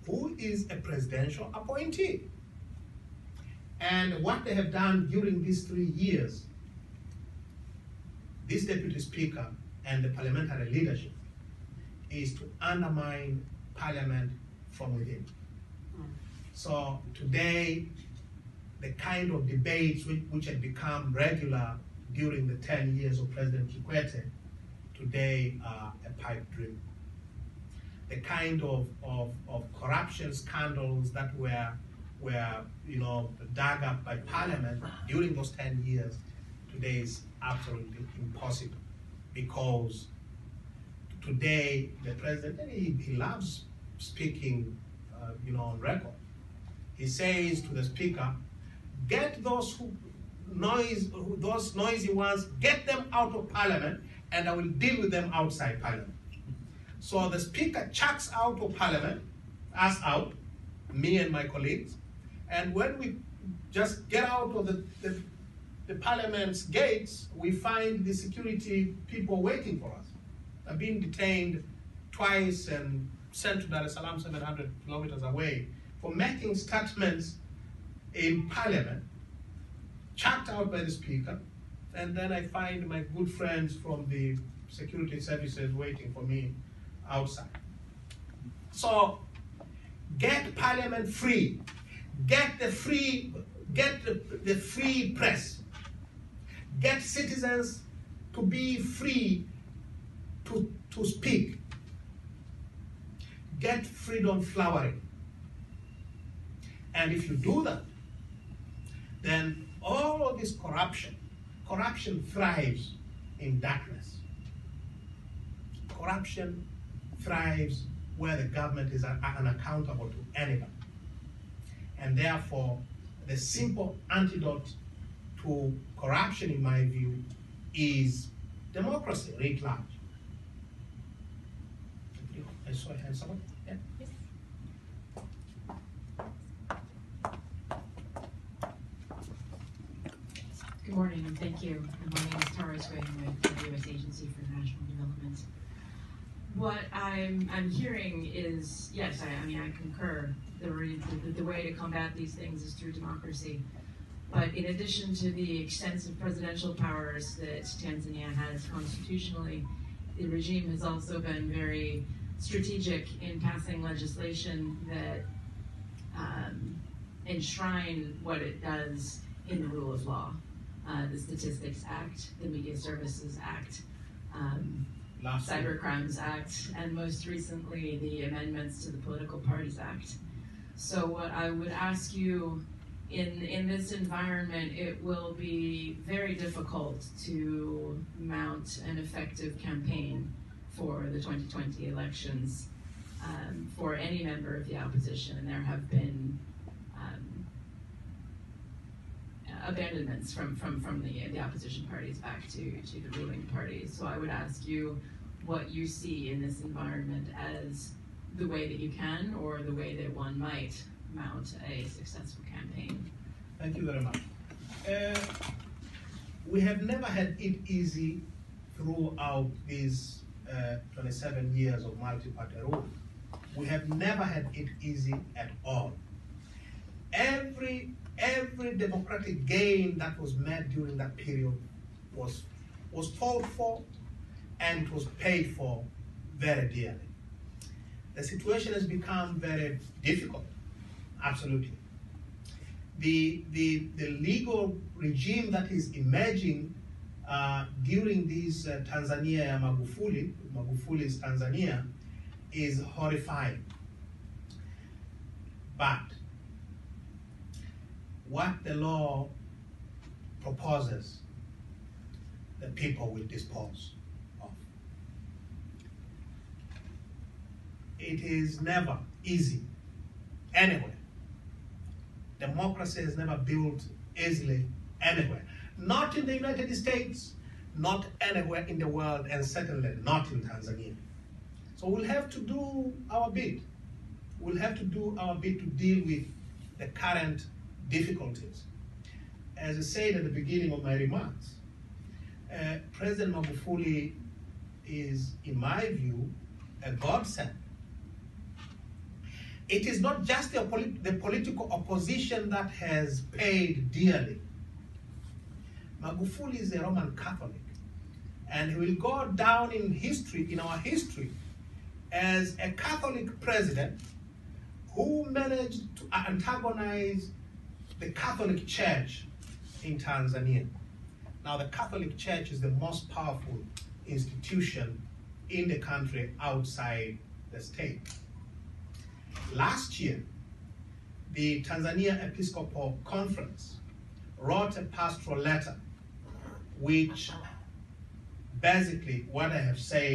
who is a presidential appointee. And what they have done during these 3 years, this Deputy Speaker and the parliamentary leadership, is to undermine Parliament from within. So today, the kind of debates which had become regular during the 10 years of President Kikwete, today are a pipe dream. The kind of corruption scandals that were dug up by Parliament during those 10 years, today is absolutely impossible, because today the president, he loves speaking on record. He says to the speaker, get those noisy ones, get them out of Parliament, and I will deal with them outside Parliament. So the speaker chucks out of Parliament, us out, me and my colleagues, and when we just get out of the Parliament's gates, we find the security people waiting for us. I've been detained twice and sent to Dar es Salaam, 700 kilometers away, for making statements in Parliament, chucked out by the speaker, and then I find my good friends from the security services waiting for me outside. So get Parliament free, get the free press, get citizens to be free to speak, get freedom flowering. And if you do that, then all of this corruption thrives in darkness. Corruption thrives where the government is unaccountable to anybody. And therefore, the simple antidote to corruption, in my view, is democracy writ large. I saw a hand, someone? Yeah? Yes. Good morning, and thank you. And my name is Tara Swing with the U.S. Agency for International Development. What I'm hearing is, yes, I concur. The way to combat these things is through democracy. But in addition to the extensive presidential powers that Tanzania has constitutionally, the regime has also been very strategic in passing legislation that enshrine what it does in the rule of law. The Statistics Act, the Media Services Act, Cyber Crimes Act, and most recently the amendments to the Political Parties Act. So what I would ask you, in this environment, it will be very difficult to mount an effective campaign for the 2020 elections for any member of the opposition, and there have been abandonments from the opposition parties back to the ruling parties. So I would ask you what you see in this environment as the way that you can, or the way that one might mount a successful campaign. Thank you very much. We have never had it easy throughout these 27 years of multi-party rule. We have never had it easy at all. Every democratic gain that was made during that period was fought for, and it was paid for very dearly. The situation has become very difficult, absolutely. The legal regime that is emerging during this Tanzania, Magufuli's Tanzania, is horrifying. But what the law proposes, the people will dispose of. It is never easy anywhere. Democracy is never built easily anywhere. Not in the United States, not anywhere in the world, and certainly not in Tanzania. So we'll have to do our bit. We'll have to do our bit to deal with the current difficulties. As I said at the beginning of my remarks, President Magufuli is, in my view, a godsend. It is not just the political opposition that has paid dearly. Magufuli is a Roman Catholic, and he will go down in history, in our history, as a Catholic president who managed to antagonize the Catholic Church in Tanzania. Now, the Catholic Church is the most powerful institution in the country outside the state. Last year, the Tanzania Episcopal Conference wrote a pastoral letter, which basically what I have said